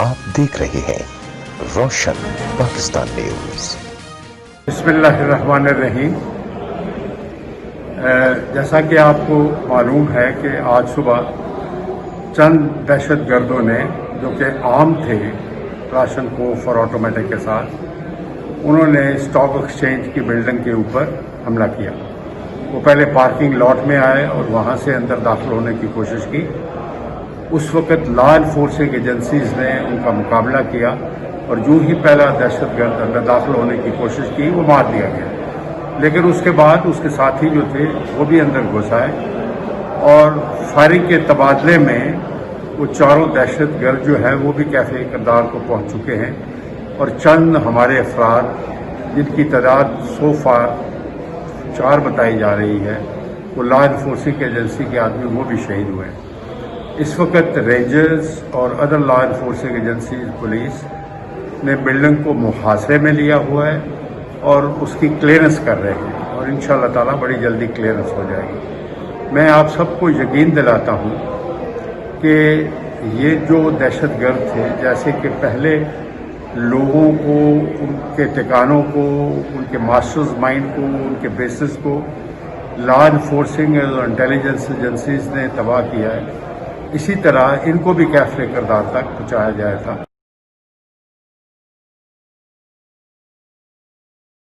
आप देख रहे हैं रोशन पाकिस्तान न्यूज। बिस्मिल्लाहिर्रहमानिर्रहीम। जैसा कि आपको मालूम है कि आज सुबह चंद दहशत गर्दों ने, जो कि आम थे राशन को फॉर ऑटोमेटिक के साथ, उन्होंने स्टॉक एक्सचेंज की बिल्डिंग के ऊपर हमला किया। वो पहले पार्किंग लॉट में आए और वहाँ से अंदर दाखिल होने की कोशिश की। उस वक़्त लॉ एनफोर्सिंग एजेंसीज़ ने उनका मुकाबला किया और जो ही पहला दहशतगर्द अंदर दाखिल होने की कोशिश की वो मार दिया गया। लेकिन उसके बाद उसके साथी जो थे वो भी अंदर घुस आए और फायरिंग के तबादले में वो चारों दहशतगर्द जो है वो भी कैफे किरदार को पहुंच चुके हैं और चंद हमारे अफराद, जिनकी तादाद सोफा 4 बताई जा रही है, वो लॉ एनफोर्सिंग एजेंसी के आदमी वो भी शहीद हुए हैं। इस वक्त रेंजर्स और other law enforcing agency police ने बिल्डिंग को मुहासरे में लिया हुआ है और उसकी क्लियरेंस कर रहे हैं और इंशाअल्लाह ताला बड़ी जल्दी क्लियरेंस हो जाएगी। मैं आप सबको यकीन दिलाता हूँ कि ये जो दहशतगर्द थे, जैसे कि पहले लोगों को, उनके ठिकानों को, उनके मास्टर्स माइंड को, उनके बेसिस को लॉ एनफोर्सिंग और इंटेलिजेंस एजेंसीज ने तबाह किया है, इसी तरह इनको भी कैफे किरदार तक पहुँचाया जाया था।